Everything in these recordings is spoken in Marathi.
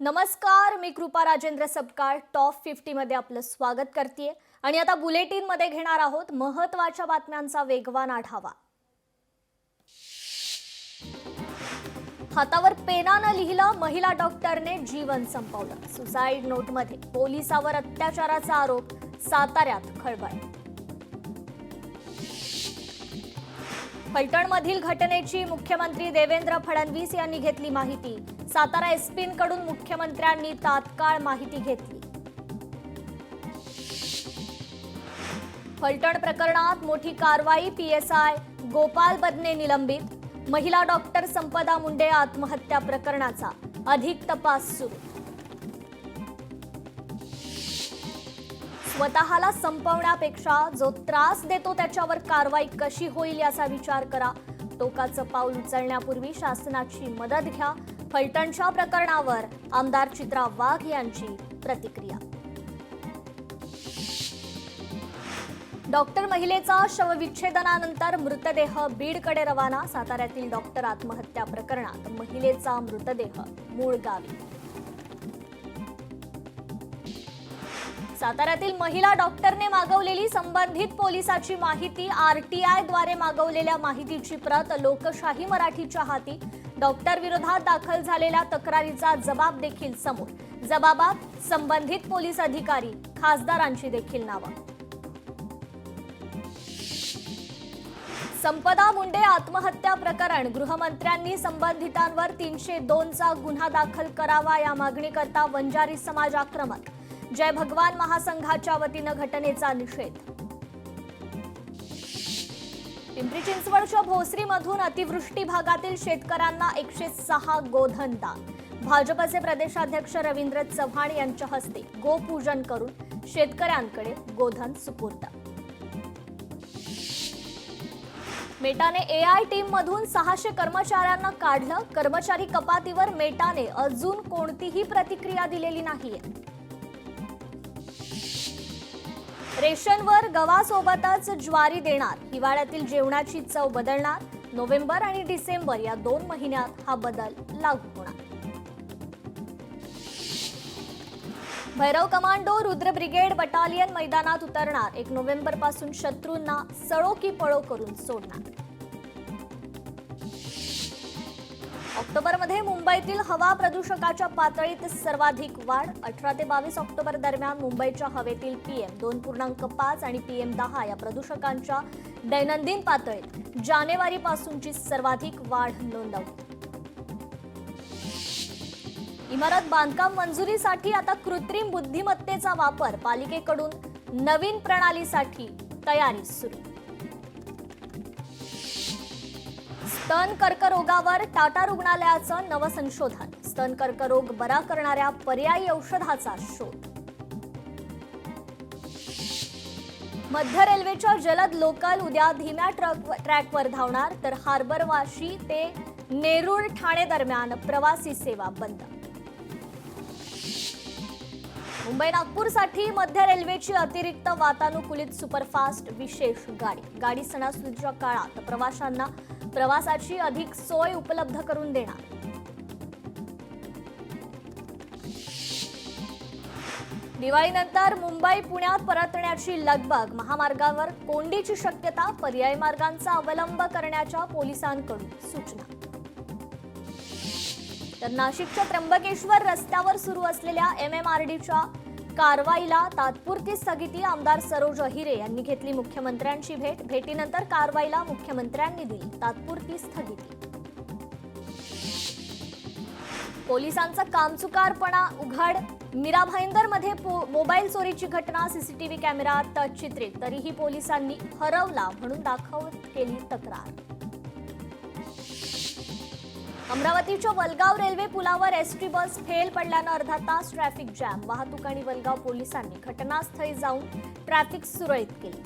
नमस्कार, मी कृपा राजेंद्र सबकाळ टॉप 50 मध्ये आपलं स्वागत करते आणि आता बुलेटिन मध्ये घेणार आहोत महत्त्वाच्या बातम्यांचा वेगवान आढावा। हातावर पेनानं लिहिलं, महिला डॉक्टरने जीवन संपवलं। सुसाईड नोटमध्ये पोलिसावर अत्याचाराचा आरोप, साताऱ्यात खळबळ। फलटणमधील घटनेची मुख्यमंत्री देवेंद्र फडणवीस यांनी घेतली माहिती। सातारा एसपींकडून मुख्यमंत्र्यांनी तात्काळ माहिती घेतली। फलटण प्रकरणात मोठी कारवाई, पीएसआय गोपाल बदने निलंबित। महिला डॉक्टर संपदा मुंडे आत्महत्या प्रकरणाचा अधिक तपास सुरू। स्वतःला संपवण्यापेक्षा जो त्रास देतो त्याच्यावर कारवाई कशी होईल याचा विचार करा। टोकाचं पाऊल उचलण्यापूर्वी शासनाची मदत घ्या। फलटणच्या प्रकरणावर आमदार चित्रा वाघ यांची प्रतिक्रिया। डॉक्टर महिलेचा शवविच्छेदनानंतर मृतदेह बीडकडे रवाना। साताऱ्यातील डॉक्टर आत्महत्या प्रकरणात महिलेचा मृतदेह मूळ गावी। साताऱ्यातील महिला डॉक्टरने मागवलेली संबंधित पोलिसाची माहिती, आरटीआय द्वारे मागवलेल्या माहितीची प्रत लोकशाही मराठीच्या हाती। डॉक्टर विरोधात दाखल झालेल्या तक्रारीचा जबाब देखील समोर। जबाबात संबंधित पोलीस अधिकारी, खासदारांची देखील नावं। संपदा मुंडे आत्महत्या प्रकरण, गृहमंत्र्यांनी संबंधितांवर 302 चा गुन्हा दाखल करावा या मागणीकरता वंजारी समाज आक्रमक। जय भगवान महासंघाच्या वतीनं घटनेचा निषेध। पिंपरी चिंचवडच्या भोसरीमधून अतिवृष्टी भागातील शेतकऱ्यांना 106 गोधन दान। भाजपचे प्रदेशाध्यक्ष रवींद्र चव्हाण यांच्या हस्ते गोपूजन करून शेतकऱ्यांकडे गोधन सुपूर्द। मेटाने एआय टीम मधून 600 कर्मचाऱ्यांना काढलं। कर्मचारी कपातीवर मेटाने अजून कोणतीही प्रतिक्रिया दिलेली नाहीये। रेशनवर गव्हासोबतच ज्वारी देणार, हिवाळ्यातील जेवणाची चव बदलणार। नोव्हेंबर आणि डिसेंबर या 2 महिन्यात हा बदल लागू होणार। Bhairav commando Rudra brigade battalion मैदानात उतरणार। 1 नोव्हेंबर पासून शत्रूंना सळो की पळो करून सोडणार। ऑक्टोबरमध्ये मुंबईतील हवा प्रदूषकाच्या पातळीत सर्वाधिक वाढ। 18 ते 22 ऑक्टोबर दरम्यान मुंबईच्या हवेतील PM 2.5 आणि PM 10 या प्रदूषकांच्या दैनंदिन पातळीत जानेवारीपासूनची सर्वाधिक वाढ नोंदवली। इमारत बांधकाम मंजुरीसाठी आता कृत्रिम बुद्धिमत्तेचा वापर, पालिकेकडून नवीन प्रणालीसाठी तयारी सुरू। स्तन कर्करोगावर टाटा रुग्णालयाचं नवं संशोधन, स्तन कर्करोग बरा करणाऱ्या पर्यायी औषधाचा शोध। मध्य रेल्वेच्या जलद लोकल उद्या धीम्या ट्रॅकवर धावणार, तर हार्बर वाशी ते नेरूळ ठाणे दरम्यान प्रवासी सेवा बंद। मुंबई नागपूरसाठी मध्य रेल्वेची अतिरिक्त वातानुकूलित सुपरफास्ट विशेष गाडी सणासुदीच्या काळात प्रवाशांना प्रवासाची अधिक सोय उपलब्ध करून देणार। दिवाळीनंतर मुंबई पुण्यात परतण्याची लगबग, महामार्गावर कोंडीची शक्यता, पर्यायी मार्गांचा अवलंब करण्याच्या पोलिसांकडून सूचना। तर नाशिकच्या त्र्यंबकेश्वर रस्त्यावर सुरू असलेल्या MMRDच्या कारवाईला तात्पुरती स्थगिती, आमदार सरोज अहिरे यांनी घेतली मुख्यमंत्र्यांची भेट। भेटीनंतर कारवाईला मुख्यमंत्र्यांनी दिली तात्पुरती स्थगिती। पोलिसांचा कामचुकारपणा उघड, मीरा भाईंदरमध्ये मोबाईल चोरीची घटना सीसीटीव्ही कॅमेऱ्यात चित्रित, तरीही पोलिसांनी हरवला म्हणून दाखवत केली तक्रार। अमरावतीच्या वलगाव रेल्वे पुलावर एसटी बस फेल पडल्यानं अर्धा तास ट्रॅफिक जॅम। वाहतूक आणि वलगाव पोलिसांनी घटनास्थळी जाऊन ट्रॅफिक सुरळीत केली।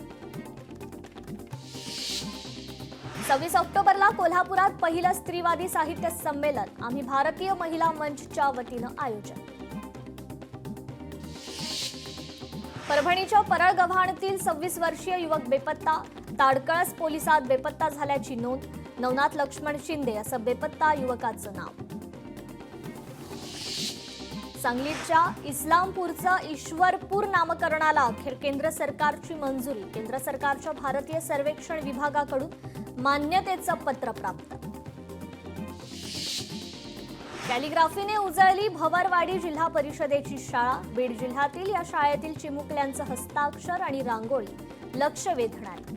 26 ऑक्टोबरला कोल्हापुरात पहिलं स्त्रीवादी साहित्य संमेलन, आम्ही भारतीय महिला मंचच्या वतीनं आयोजन। परभणीच्या परळगव्हाणतील 26 वर्षीय युवक बेपत्ता, ताडकळस पोलिसात बेपत्ता झाल्याची नोंद। नवनाथ लक्ष्मण शिंदे असं बेपत्ता युवकाचं नाव। सांगलीच्या इस्लामपूरचं ईश्वरपूर नामकरणाला अखेर केंद्र सरकारची मंजुरी. केंद्र सरकारच्या भारतीय सर्वेक्षण विभागाकडून मान्यतेचं पत्र प्राप्त. कॅलिग्राफीने उजळली भवरवाडी जिल्हा परिषदेची शाळा. बीड जिल्ह्यातील या शाळेतील चिमुकल्यांचं हस्ताक्षर आणि रांगोळी लक्ष वेधणारी.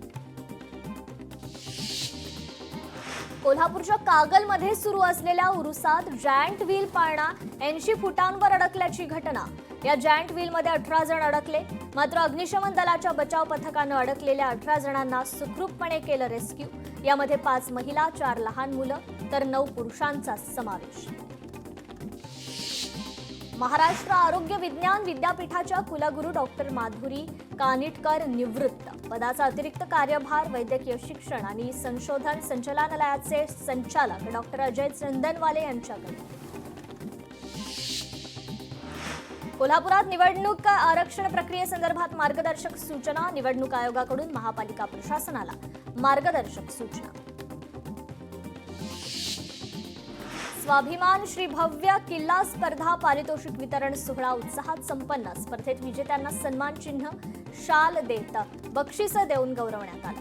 कोल्हापूरच्या कागलमध्ये सुरू असलेल्या उरुसात जायंट व्हील पाळणा 80 फुटांवर अडकल्याची घटना. या जायंट व्हीलमध्ये 18 जण अडकले. मात्र अग्निशमन दलाच्या बचाव पथकानं अडकलेल्या 18 जणांना सुखरूपपणे केलं रेस्क्यू. यामध्ये 5 महिला, 4 लहान मुलं तर 9 पुरुषांचा समावेश. महाराष्ट्र आरोग्य विज्ञान विद्यापीठाच्या कुलगुरू डॉक्टर माधुरी कानिटकर निवृत्त. पदाचा अतिरिक्त कार्यभार वैद्यकीय शिक्षण आणि संशोधन संचालनालयाचे संचालक डॉक्टर अजय चंदनवाले यांच्याकडे. कोल्हापुरात निवडणूक आरक्षण प्रक्रियेसंदर्भात मार्गदर्शक सूचना. निवडणूक आयोगाकडून महापालिका प्रशासनाला मार्गदर्शक सूचना. स्वाभिमान श्री भव्य किल्ला स्पर्धा पारितोषिक वितरण सोहळा उत्साहात संपन्न. स्पर्धेत विजेत्यांना सन्मान चिन्ह, शाल देत बक्षिसं देऊन गौरवण्यात आलं.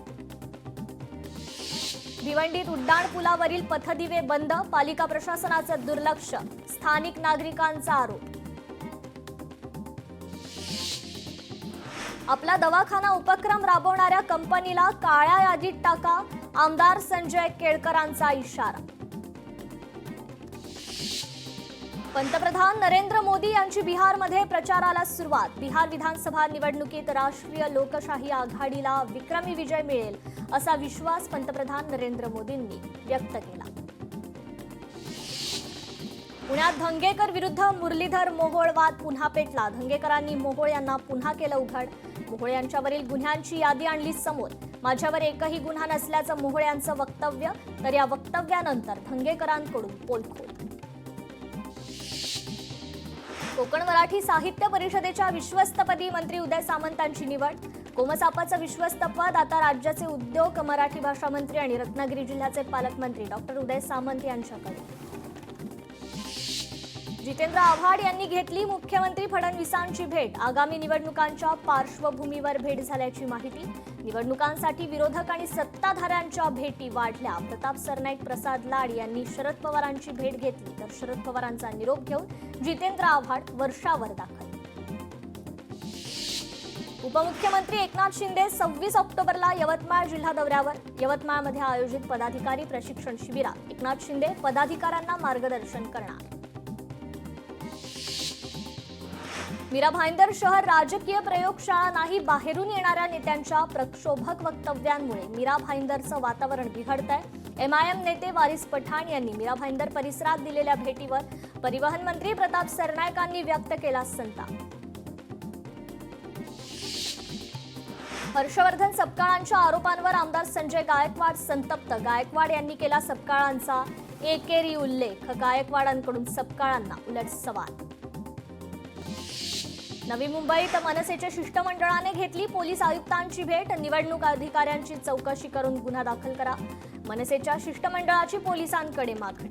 भिवंडीत उड्डाणपुलावरील पथदिवे बंद. पालिका प्रशासनाचं दुर्लक्ष, स्थानिक नागरिकांचा आरोप. आपला दवाखाना उपक्रम राबवणाऱ्या कंपनीला काळ्या यादीत टाका. आमदार संजय केळकरांचा इशारा. पंतप्रधान नरेंद्र मोदी यांची बिहारमध्ये प्रचाराला सुरुवात. बिहार विधानसभा निवडणुकीत राष्ट्रीय लोकशाही आघाडीला विक्रमी विजय मिळेल असा विश्वास पंतप्रधान नरेंद्र मोदींनी व्यक्त केला. पुण्यात धंगेकर विरुद्ध मुरलीधर मोहोळ वाद पुन्हा पेटला. धंगेकरांनी मोहोळ यांना पुन्हा केलं उघड. मोहोळ यांच्यावरील गुन्ह्यांची यादी आणली समोर. माझ्यावर एकही गुन्हा नसल्याचं मोहोळ यांचं वक्तव्य. तर या वक्तव्यानंतर धंगेकरांकडून पोलखोल. कोकण मराठी साहित्य परिषदेच्या विश्वस्तपदी मंत्री उदय सामंतांची निवड. कोमसापाचं विश्वस्तपद आता राज्याचे उद्योग, मराठी भाषा मंत्री आणि रत्नागिरी जिल्ह्याचे पालकमंत्री डॉक्टर उदय सामंत यांच्याकडे. जितेंद्र आव्हाड यांनी घेतली मुख्यमंत्री फडणवीसांची भेट. आगामी निवडणुकांच्या पार्श्वभूमीवर भेट झाल्याची माहिती. निवडणुकांसाठी विरोधक आणि सत्ताधाऱ्यांच्या भेटी वाढल्या. प्रताप सरनाईक, प्रसाद लाड यांनी शरद पवारांची भेट घेतली. तर शरद पवारांचा निरोप घेऊन जितेंद्र आव्हाड वर्षावर दाखल. उपमुख्यमंत्री एकनाथ शिंदे 26 ऑक्टोबरला यवतमाळ जिल्हा दौऱ्यावर. यवतमाळमध्ये आयोजित पदाधिकारी प्रशिक्षण शिबिरात एकनाथ शिंदे पदाधिकाऱ्यांना मार्गदर्शन करणार. मीरा भाईंदर शहर राजकीय प्रयोगशाळा नाही. बाहेरून येणाऱ्या नेत्यांच्या प्रक्षोभक वक्तव्यांमुळे मीरा भाईंदरचं वातावरण बिघडतंय. एमआयएम नेते वारिस पठाण यांनी मीरा भाईंदर परिसरात दिलेल्या भेटीवर परिवहन मंत्री प्रताप सरनाईकांनी व्यक्त केला संताप. हर्षवर्धन सपकाळांच्या आरोपांवर आमदार संजय गायकवाड संतप्त. गायकवाड यांनी केला सपकाळांचा एकेरी उल्लेख. गायकवाडांकडून सपकाळांना उलट सवाल. नवी मुंबईत मनसेच्या शिष्टमंडळाने घेतली पोलीस आयुक्तांची भेट. निवडणूक अधिकाऱ्यांची चौकशी करून गुन्हा दाखल करा. मनसेच्या शिष्टमंडळाची पोलिसांकडे मागणी.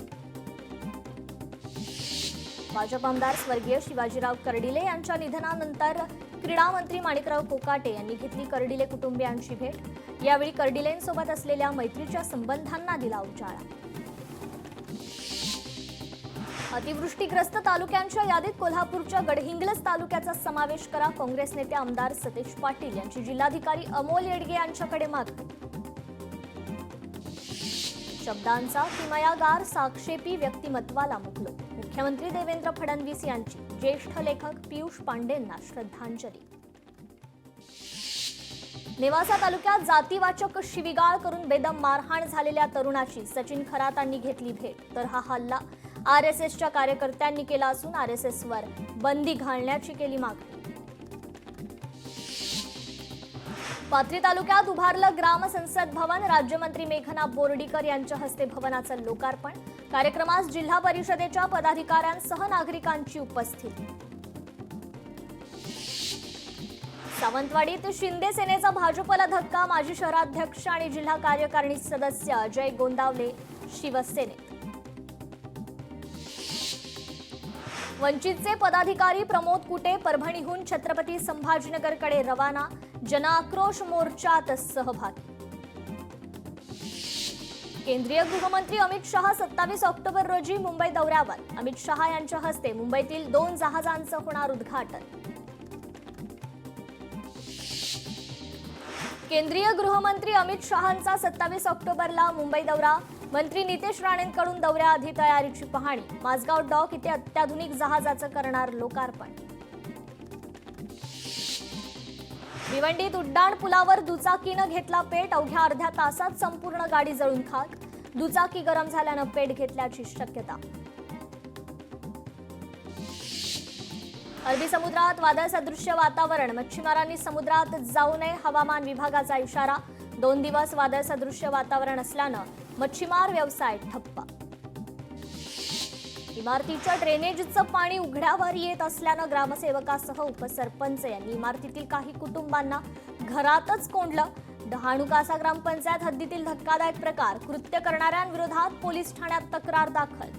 भाजप आमदार स्वर्गीय शिवाजीराव कर्डिले यांच्या निधनानंतर क्रीडा मंत्री माणिकराव कोकाटे यांनी घेतली कर्डिले कुटुंबियांची भेट. यावेळी कर्डिलेंसोबत असलेल्या मैत्रीच्या संबंधांना दिला उजाळा. अतिवृष्टीग्रस्त तालुक्यांच्या यादीत कोल्हापूरच्या गडहिंग्लज तालुक्याचा समावेश करा. काँग्रेस नेते आमदार सतेज पाटील यांची जिल्हाधिकारी अमोल येडगे यांच्याकडे मागणी. शब्दांचा किमयागार साक्षेपी व्यक्तिमत्वाला मुकलो. मुख्यमंत्री देवेंद्र फडणवीस यांची ज्येष्ठ लेखक पियुष पांडेंना श्रद्धांजली. नेवासा तालुक्यात जातीवाचक शिवीगाळ करून बेदम मारहाण झालेल्या तरुणाची सचिन खरातांनी घेतली भेट. तर हा हल्ला आरएसएसच्या कार्यकर्त्यांनी केला असून आरएसएसवर बंदी घालण्याची केली मागणी. पाथरी तालुक्यात उभारलं ग्राम संसद भवन. राज्यमंत्री मेघना बोर्डीकर यांच्या हस्ते भवनाचं लोकार्पण. कार्यक्रमास जिल्हा परिषदेच्या पदाधिकाऱ्यांसह नागरिकांची उपस्थिती. सावंतवाडीत शिंदे सेनेचा भाजपला धक्का. माजी शहराध्यक्ष आणि जिल्हा कार्यकारिणी सदस्य अजय गोंदावले शिवसेनेत. वंचितचे पदाधिकारी प्रमोद कुटे परभणीहून छत्रपती संभाजीनगरकडे रवाना, जनआक्रोश मोर्चात सहभागी. केंद्रीय गृहमंत्री अमित शहा 27 ऑक्टोबर रोजी मुंबई दौऱ्यावर. अमित शहा यांच्या हस्ते मुंबईतील 2 जहाजांचं होणार उद्घाटन. केंद्रीय गृहमंत्री अमित शहांचा 27 ऑक्टोबरला मुंबई दौरा. मंत्री नितेश राणेंकडून दौऱ्याआधी तयारीची पाहणी. माझगाव डॉक इथे अत्याधुनिक जहाजाचं करणार लोकार्पण. भिवंडीत उड्डाण पुलावर दुचाकीनं घेतला पेट. अवघ्या अर्ध्या तासात संपूर्ण गाडी जळून खाक. दुचाकी गरम झाल्यानं पेट घेतल्याची शक्यता. अरबी समुद्रात वादळसदृश्य वातावरण. मच्छीमारांनी समुद्रात जाऊ नये, हवामान विभागाचा इशारा. 2 दिवस वादळसदृश्य वातावरण असल्यानं मच्छीमार व्यवसाय ठप्प. इमारतीच्या ड्रेनेजचं पाणी उघड्यावर येत असल्यानं ग्रामसेवकासह उपसरपंच यांनी इमारतीतील काही कुटुंबांना घरातच कोंडलं. डहाणू कासा ग्रामपंचायत हद्दीतील धक्कादायक प्रकार. कृत्य करणाऱ्यांविरोधात पोलीस ठाण्यात तक्रार दाखल.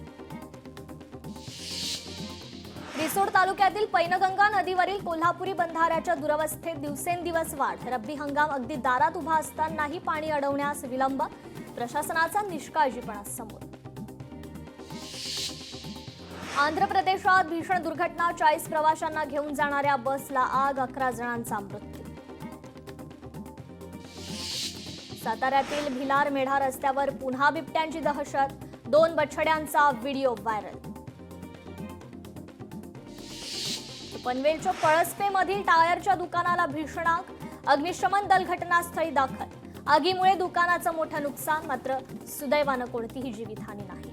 रिसोड तालुक्यातील पैनगंगा नदीवरील कोल्हापुरी बंधाऱ्याच्या दुरवस्थेत दिवसेंदिवस वाढ. रब्बी हंगाम अगदी दारात उभा असतानाही पाणी अडवण्यास विलंब. प्रशासनाचा निष्काळजीपणा समोर. आंध्र प्रदेशात भीषण दुर्घटना. 40 प्रवाशांना घेऊन जाणाऱ्या बसला आग. 11 जणांचा मृत्यू. साताऱ्यातील भिलार मेढा रस्त्यावर पुन्हा बिबट्यांची दहशत. 2 बछड्यांचा व्हिडिओ व्हायरल. पनवेलच्या पळसपेमधील टायरच्या दुकानाला भीषण आग. अग्निशमन दल घटनास्थळी दाखल. आगीमुळे दुकानाचं मोठं नुकसान, मात्र सुदैवानं कोणतीही जीवितहानी नाही.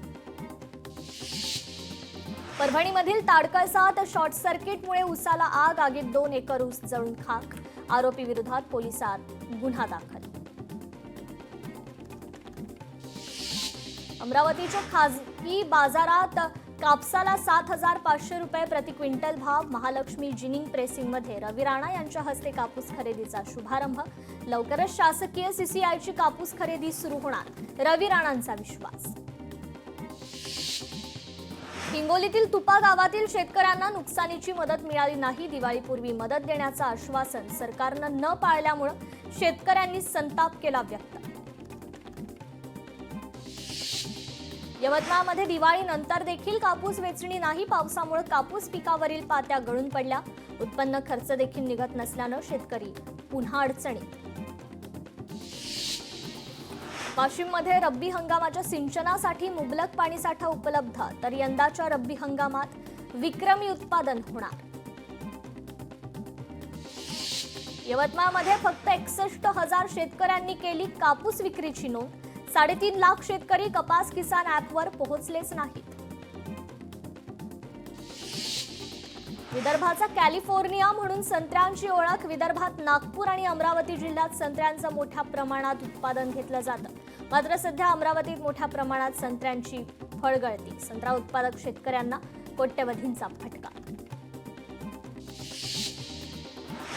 परभणीमधील ताडकळसात शॉर्ट सर्किटमुळे उसाला आग. आगीत 2 एकर ऊस जळून खाक. आरोपी विरोधात पोलिसात गुन्हा दाखल. अमरावतीच्या खाजगी बाजारात कापसाला 7,500 रुपये प्रति क्विंटल भाव. महालक्ष्मी जिनिंग प्रेसिंगमध्ये रवी राणा यांच्या हस्ते कापूस खरेदीचा शुभारंभ. लवकरच शासकीय सीसीआयची कापूस खरेदी सुरू होणार, रवी राणांचा विश्वास. हिंगोलीतील तुपा गावातील शेतकऱ्यांना नुकसानीची मदत मिळाली नाही. दिवाळीपूर्वी मदत देण्याचं आश्वासन सरकारनं न पाळल्यामुळे शेतकऱ्यांनी संताप केला व्यक्त. यवतमाळमध्ये दिवाळीनंतर देखील कापूस वेचणी नाही. पावसामुळे कापूस पिकावरील पात्या गळून पडल्या. उत्पन्न खर्च देखील निघत नसल्यानं शेतकरी पुन्हा अडचणीत. वाशिममध्ये रब्बी हंगामाच्या सिंचनासाठी मुबलक पाणीसाठा उपलब्ध, तर यंदाच्या रब्बी हंगामात विक्रमी उत्पादन होणार. यवतमाळमध्ये फक्त 61,000 शेतकऱ्यांनी केली कापूस विक्रीची नोंद. 3.5 लाख शेतकरी कपास किसान ॲपवर पोहोचलेच नाहीत. विदर्भाचा कॅलिफोर्निया म्हणून संत्र्यांची ओळख. विदर्भात नागपूर आणि अमरावती जिल्ह्यात संत्र्यांचं मोठ्या प्रमाणात उत्पादन घेतलं जातं. मात्र सध्या अमरावतीत मोठ्या प्रमाणात संत्र्यांची फळगळती. संत्रा उत्पादक शेतकऱ्यांना कोट्यवधींचा फटका.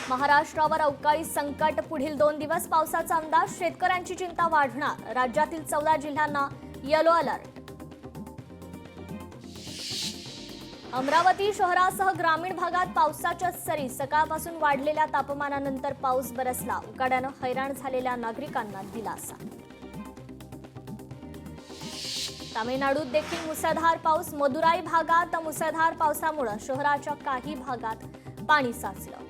महाराष्ट्रावर अवकाळी संकट. पुढील 2 दिवस पावसाचा अंदाज. शेतकऱ्यांची चिंता वाढणार. राज्यातील 14 जिल्ह्यांना येलो अलर्ट. अमरावती शहरासह ग्रामीण भागात पावसाच्या सरी. सकाळपासून वाढलेल्या तापमानानंतर पाऊस बरसला. उकाड्यानं हैराण झालेल्या नागरिकांना दिलासा. तामिळनाडूत देखील मुसळधार पाऊस. मदुराई भागात मुसळधार पावसामुळे शहराच्या काही भागात पाणी साचलं.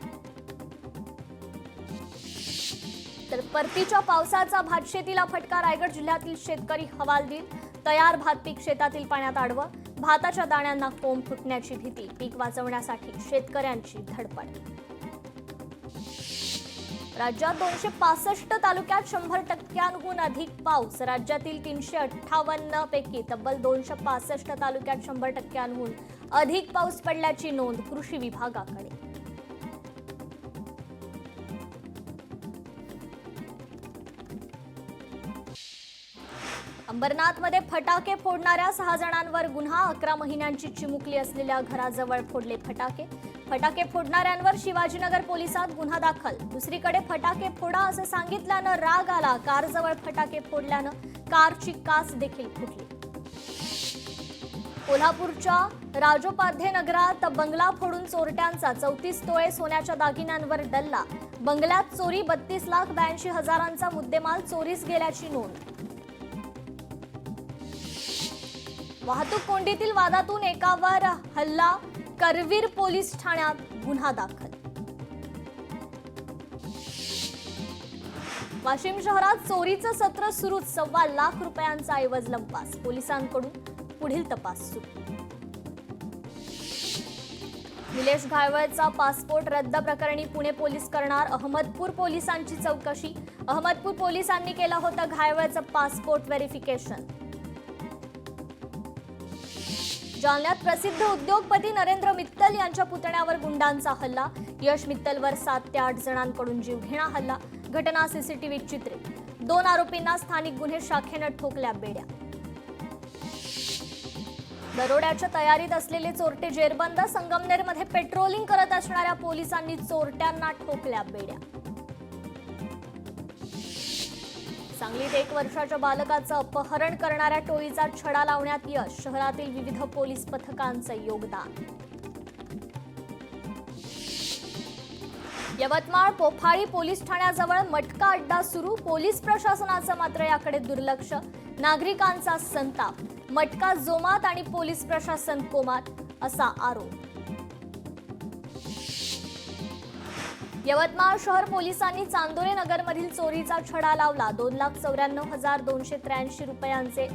तर परतीच्या पावसाचा भातशेतीला फटका. रायगड जिल्ह्यातील शेतकरी हवालदिल. तयार भात पीक शेतातील पाण्यात आडवं. भाताच्या दाण्यांना कोंब फुटण्याची भीती. पीक वाचवण्यासाठी शेतकऱ्यांची धडपड. राज्यात 265 तालुक्यात 100% अधिक पाऊस. राज्यातील 358 पैकी तब्बल 265 तालुक्यात 100% अधिक पाऊस पडल्याची नोंद कृषी विभागाकडे. अंबरनाथमध्ये फटाके फोडणाऱ्या 6 जणांवर गुन्हा. 11 महिन्यांची चिमुकली असलेल्या घराजवळ फोडले फटाके. फटाके फोडणाऱ्यांवर शिवाजीनगर पोलिसात गुन्हा दाखल. दुसरीकडे फटाके फोडा असं सांगितल्यानं राग आला. कारजवळ फटाके फोडल्यानं कारची काच देखील फुटली. कोल्हापूरच्या राजोपाध्ये नगरात बंगला फोडून चोरट्यांचा 34 तोळे सोन्याच्या दागिन्यांवर डल्ला. बंगल्यात चोरी 32,82,000चा मुद्देमाल चोरीस गेल्याची नोंद. वाहतूक कोंडीतील वादातून एकावर हल्ला. करवीर पोलीस ठाण्यात गुन्हा दाखल. वाशिम शहरात चोरीचं सत्र सुरूच. 1.25 लाख रुपयांचा ऐवज लंपास. पोलिसांकडून पुढील तपास सुरू. निलेश घाळवळचा पासपोर्ट रद्द प्रकरणी पुणे पोलीस करणार अहमदपूर पोलिसांची चौकशी. अहमदपूर पोलिसांनी केलं होतं घाळवळचं पासपोर्ट व्हेरिफिकेशन. जालन्यात प्रसिद्ध उद्योगपती नरेंद्र मित्तल यांच्या पुतण्यावर गुंडांचा हल्ला. यश मित्तलवर 7 ते 8 जणांकडून जीवघेणा हल्ला. घटना सीसीटीव्हीत चित्रित. 2 आरोपींना स्थानिक गुन्हे शाखेनं ठोकल्या बेड्या. दरोड्याच्या तयारीत असलेले चोरटे जेरबंद. संगमनेरमध्ये पेट्रोलिंग करत असणाऱ्या पोलिसांनी चोरट्यांना ठोकल्या बेड्या. सांगलीत 1 वर्षाच्या बालकाचं अपहरण करणाऱ्या टोळीचा छडा लावण्यात यश. शहरातील विविध पोलीस पथकांचं योगदान. यवतमाळ पोफाळी पोलीस ठाण्याजवळ मटका अड्डा सुरू. पोलीस प्रशासनाचं मात्र याकडे दुर्लक्ष. नागरिकांचा संताप. मटका जोमात आणि पोलीस प्रशासन कोमात असा आरोप. यवतमाळ शहर पोलिसांनी चांदोरे नगरमधील चोरीचा छडा लावला. 2,94,283 रुपयांचे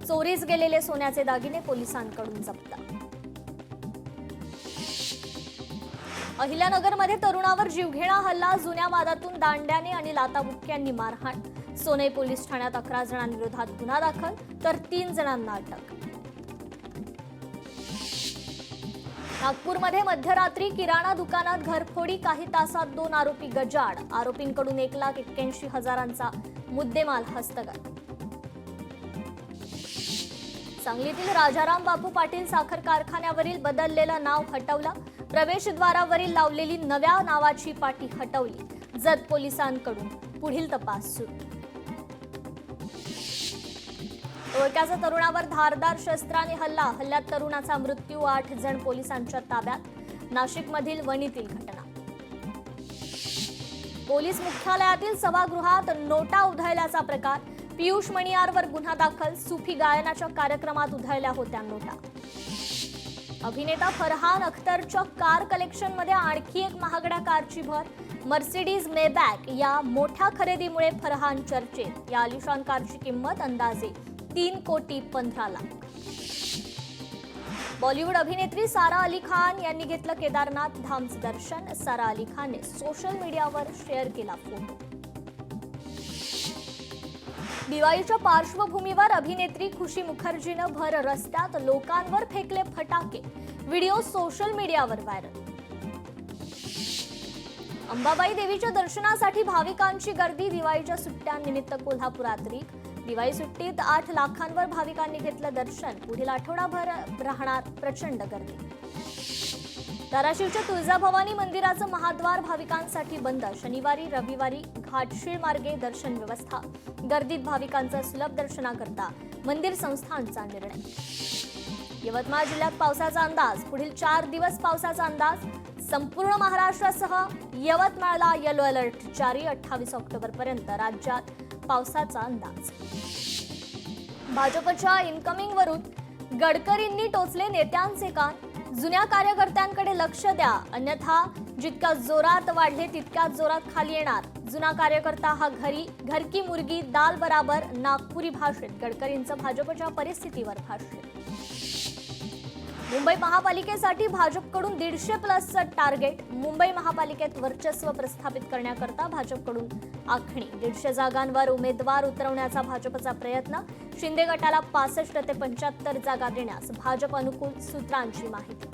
चोरीस गेलेले सोन्याचे दागिने पोलिसांकडून जप्त. अहिल्यानगरमध्ये तरुणावर जीवघेणा हल्ला. जुन्या वादातून दांड्याने आणि लाताबुक्क्यांनी मारहाण. सोनई पोलीस ठाण्यात 11 जणांविरोधात गुन्हा दाखल तर 3 जणांना अटक. नागपूरमध्ये मध्यरात्री किराणा दुकानात घरफोडी. काही तासात 2 आरोपी गजाआड. आरोपींकडून 1,81,000चा मुद्देमाल हस्तगत. सांगलीतील राजाराम बापू पाटील साखर कारखान्यावरील बदललेलं नाव हटवलं. प्रवेशद्वारावरील लावलेली नव्या नावाची पाटी हटवली. जत पोलिसांकडून पुढील तपास सुरू. ओळख्याच्या तरुणावर धारदार शस्त्राने हल्ला. हल्ल्यात तरुणाचा मृत्यू. 8 जण पोलिसांच्या ताब्यात. नाशिकमधील वणीतील घटना. पोलीस मुख्यालयातील सभागृहात नोटा उधळल्याचा प्रकार. पियुष मणियारवर गुन्हा दाखल. सुफी गायनाच्या कार्यक्रमात उधळल्या होत्या नोटा. अभिनेता फरहान अख्तरच्या कार कलेक्शनमध्ये आणखी एक महागड्या कारची भर. मर्सिडीज मेबॅक या मोठ्या खरेदीमुळे फरहान चर्चेत. या आलिशान कारची किंमत अंदाजे 3,15,00,000. बॉलिवूड अभिनेत्री सारा अली खान यांनी घेतलं केदारनाथ धामचं दर्शन. सारा अली खानने सोशल मीडियावर शेअर केला फोटो. दिवाळीच्या पार्श्वभूमीवर अभिनेत्री खुशी मुखर्जीनं भर रस्त्यात लोकांवर फेकले फटाके. व्हिडिओ सोशल मीडियावर व्हायरल. अंबाबाई देवीच्या दर्शनासाठी भाविकांची गर्दी. दिवाळीच्या सुट्ट्यांनिमित्त कोल्हापुरात रीक. दिवाळी सुट्टीत 8 लाखांवर भाविकांनी घेतलं दर्शन. पुढील आठवडाभर राहणार प्रचंड गर्दी. धाराशिवच्या तुळजाभवानी मंदिराचं महाद्वार भाविकांसाठी बंद. शनिवारी रविवारी घाटशीळ मार्गे दर्शन व्यवस्था. गर्दीत भाविकांचं सुलभ दर्शनाकरता मंदिर संस्थानचा निर्णय. यवतमाळ जिल्ह्यात पावसाचा अंदाज. पुढील 4 दिवस पावसाचा अंदाज. संपूर्ण महाराष्ट्रासह यवतमाळला येलो अलर्ट जारी. 28 ऑक्टोबरपर्यंत राज्यात पावसाचा अंदाज. भाजपच्या इनकमिंगवरून गडकरींनी टोचले नेत्यांचे कान. जुन्या कार्यकर्त्यांकडे लक्ष द्या, अन्यथा जितक्या जोरात वाढले तितक्याच जोरात खाली येणार. जुना कार्यकर्ता हा घर की मुर्गी दाल बराबर. नागपुरी भाषेत गडकरींचं भाजपच्या परिस्थितीवर भाष्य. मुंबई महापालिकेसाठी भाजपकडून 150+ टार्गेट. मुंबई महापालिकेत वर्चस्व प्रस्थापित करण्याकरता भाजपकडून आखणी. 150 जागांवर उमेदवार उतरवण्याचा भाजपचा प्रयत्न. शिंदे गटाला 65 ते 75 जागा देण्यास भाजप अनुकूल सूत्रांची माहिती.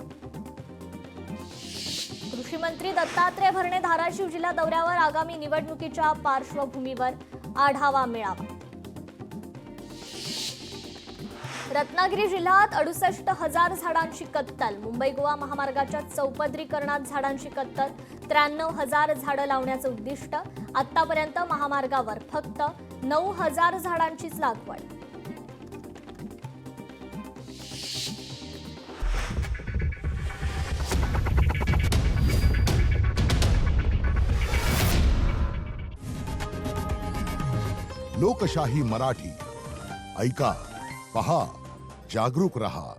कृषी मंत्री दत्तात्रय भरणे धाराशिव जिल्हा दौऱ्यावर. आगामी निवडणुकीच्या पार्श्वभूमीवर आढावा मेळावा. रत्नागिरी जिल्ह्यात 68,000 झाडांची कत्तल. मुंबई गोवा महामार्गाच्या चौपदरीकरणात झाडांची कत्तल. 93,000 झाडं लावण्याचं उद्दिष्ट. आतापर्यंत महामार्गावर फक्त 9,000 झाडांचीच लागवड. लोकशाही मराठी. ऐका, पहा, जागरूक रहा.